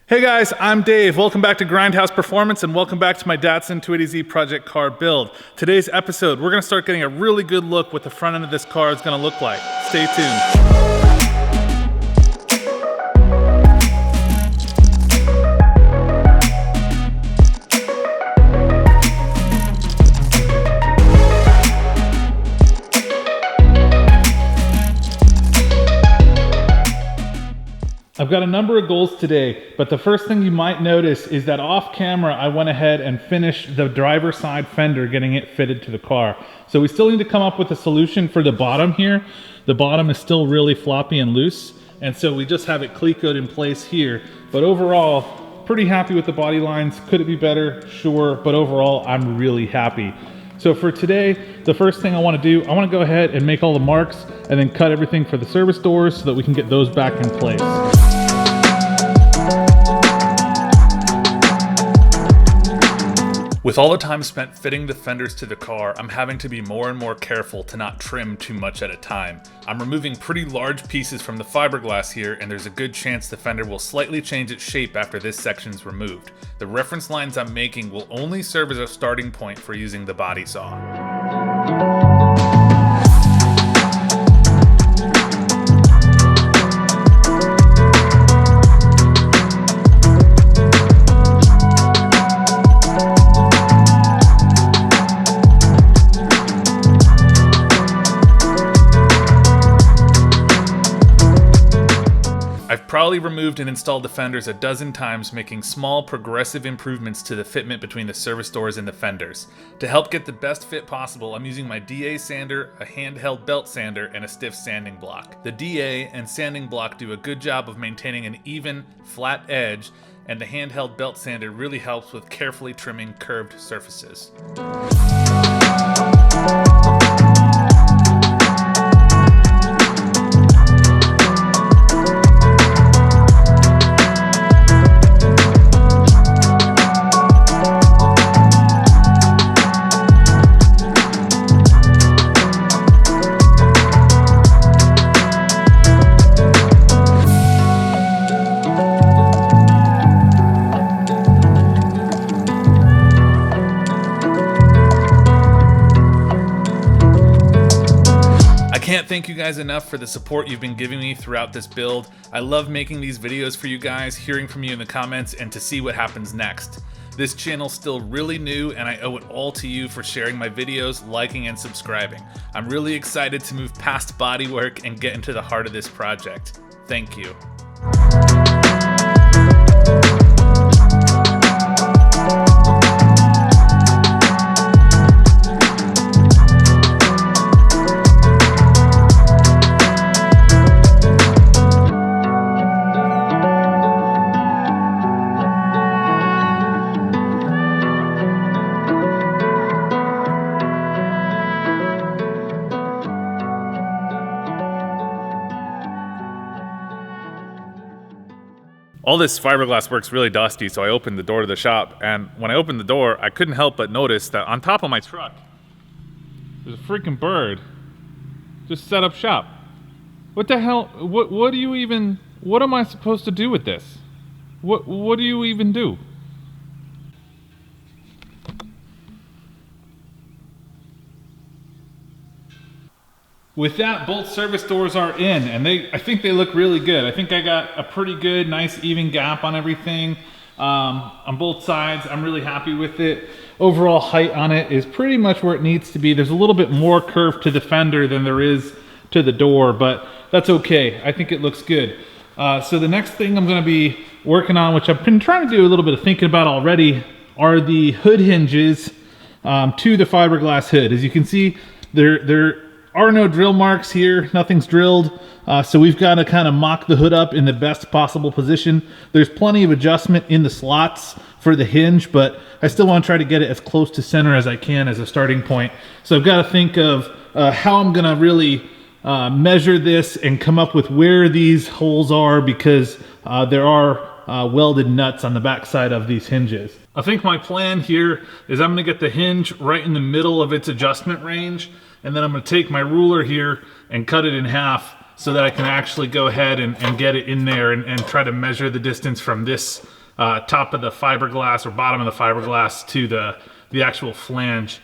Hey guys, I'm Dave. Welcome back to Grindhouse Performance and welcome back to my Datsun 280Z project car build. Today's episode, we're going to start getting a really good look what the front end of this car is going to look like. Stay tuned. I've got a number of goals today, but the first thing you might notice is that off camera, I went ahead and finished the driver's side fender, getting it fitted to the car. So we still need to come up with a solution for the bottom here. The bottom is still really floppy and loose, and so we just have it clecoed in place here. But overall, pretty happy with the body lines. Could it be better? Sure, but overall, I'm really happy. So for today, the first thing I want to do, I want to go ahead and make all the marks and then cut everything for the service doors so that we can get those back in place. With all the time spent fitting the fenders to the car, I'm having to be more and more careful to not trim too much at a time. I'm removing pretty large pieces from the fiberglass here, and there's a good chance the fender will slightly change its shape after this section's removed. The reference lines I'm making will only serve as a starting point for using the body saw. I've probably removed and installed the fenders a dozen times, making small progressive improvements to the fitment between the service doors and the fenders. To help get the best fit possible, I'm using my DA sander, a handheld belt sander, and a stiff sanding block. The DA and sanding block do a good job of maintaining an even, flat edge, and the handheld belt sander really helps with carefully trimming curved surfaces. Can't thank you guys enough for the support you've been giving me throughout this build. I love making these videos for you guys, hearing from you in the comments, and to see what happens next. This channel's still really new, and I owe it all to you for sharing my videos, liking, and subscribing. I'm really excited to move past bodywork and get into the heart of this project. Thank you. All this fiberglass work's really dusty, so I opened the door to the shop, and when I opened the door, I couldn't help but notice that on top of my truck, there's a freaking bird just set up shop. What the hell? What do you even? What am I supposed to do with this? What do you even do? With that, both service doors are in, and I think they look really good. I think I got a pretty good, nice, even gap on everything on both sides. I'm really happy with it. Overall height on it is pretty much where it needs to be. There's a little bit more curve to the fender than there is to the door, but that's okay. I think it looks good. So the next thing I'm gonna be working on, which I've been trying to do a little bit of thinking about already, are the hood hinges to the fiberglass hood. As you can see, there are no drill marks here, nothing's drilled, so we've got to kind of mock the hood up in the best possible position. There's plenty of adjustment in the slots for the hinge, but I still want to try to get it as close to center as I can as a starting point. So I've got to think of how I'm going to really measure this and come up with where these holes are, because there are welded nuts on the back side of these hinges. I think my plan here is I'm going to get the hinge right in the middle of its adjustment range, and then I'm going to take my ruler here and cut it in half so that I can actually go ahead and get it in there and try to measure the distance from this top of the fiberglass or bottom of the fiberglass to the actual flange.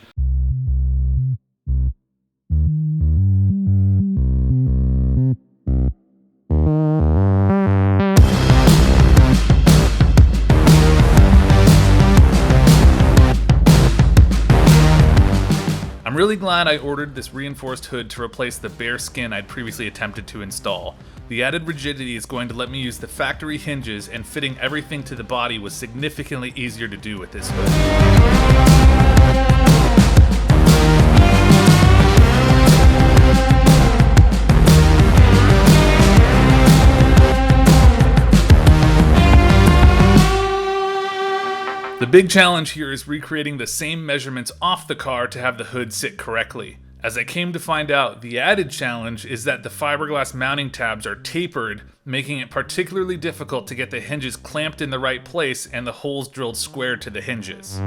I'm really glad I ordered this reinforced hood to replace the bare skin I'd previously attempted to install. The added rigidity is going to let me use the factory hinges, and fitting everything to the body was significantly easier to do with this hood. The big challenge here is recreating the same measurements off the car to have the hood sit correctly. As I came to find out, the added challenge is that the fiberglass mounting tabs are tapered, making it particularly difficult to get the hinges clamped in the right place and the holes drilled square to the hinges.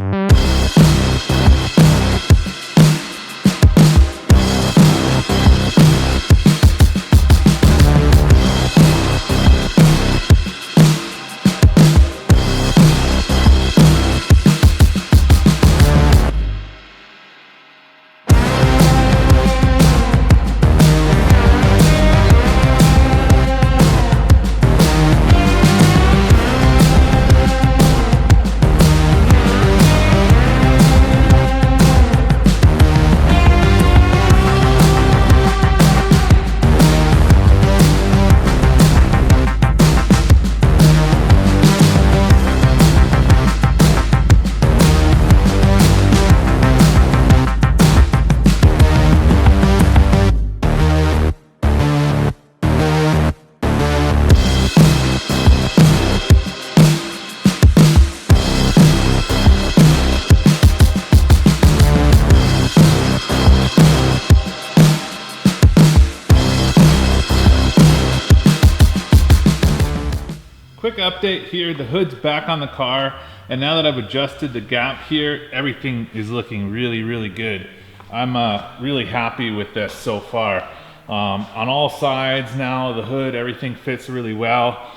Quick update here, the hood's back on the car, and now that I've adjusted the gap here, everything is looking really good. I'm really happy with this so far. On all sides now, the hood, everything fits really well.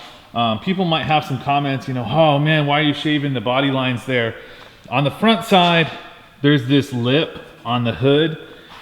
People might have some comments, oh man, why are you shaving the body lines there? On the front side, there's this lip on the hood,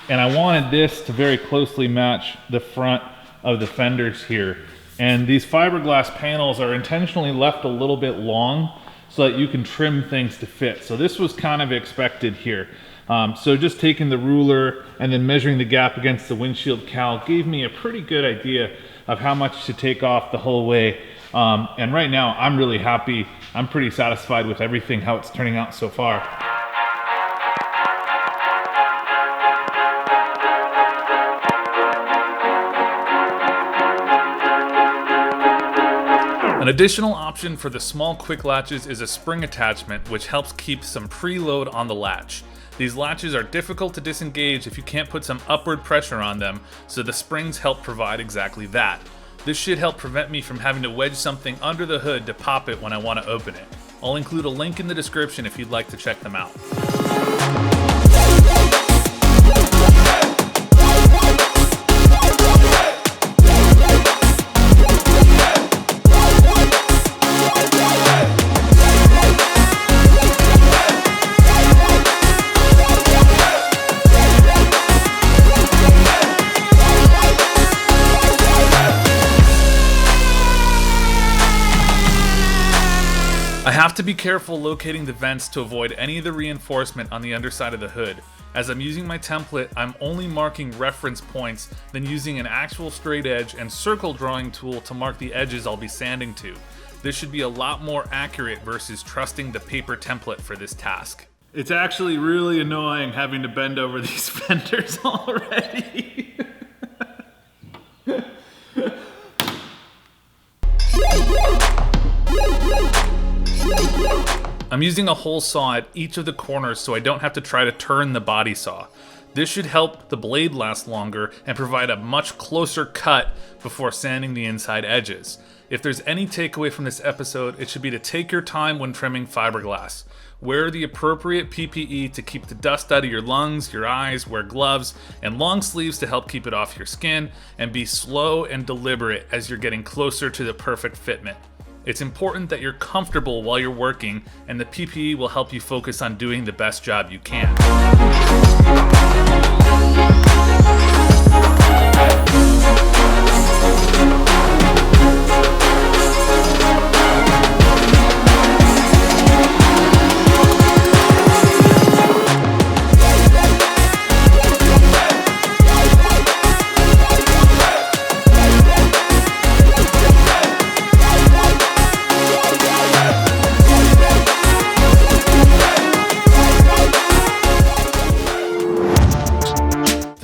and I wanted this to very closely match the front of the fenders here. And these fiberglass panels are intentionally left a little bit long so that you can trim things to fit. So this was kind of expected here. So just taking the ruler and then measuring the gap against the windshield cowl gave me a pretty good idea of how much to take off the whole way. And right now I'm really happy. I'm pretty satisfied with everything, how it's turning out so far. An additional option for the small quik latches is a spring attachment, which helps keep some preload on the latch. These latches are difficult to disengage if you can't put some upward pressure on them, so the springs help provide exactly that. This should help prevent me from having to wedge something under the hood to pop it when I want to open it. I'll include a link in the description if you'd like to check them out. I have to be careful locating the vents to avoid any of the reinforcement on the underside of the hood. As I'm using my template, I'm only marking reference points, then using an actual straight edge and circle drawing tool to mark the edges I'll be sanding to. This should be a lot more accurate versus trusting the paper template for this task. It's actually really annoying having to bend over these fenders already. I'm using a hole saw at each of the corners so I don't have to try to turn the body saw. This should help the blade last longer and provide a much closer cut before sanding the inside edges. If there's any takeaway from this episode, it should be to take your time when trimming fiberglass. Wear the appropriate PPE to keep the dust out of your lungs, your eyes, wear gloves and long sleeves to help keep it off your skin, and be slow and deliberate as you're getting closer to the perfect fitment. It's important that you're comfortable while you're working, and the PPE will help you focus on doing the best job you can.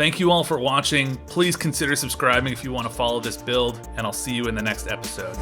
Thank you all for watching. Please consider subscribing if you want to follow this build, and I'll see you in the next episode.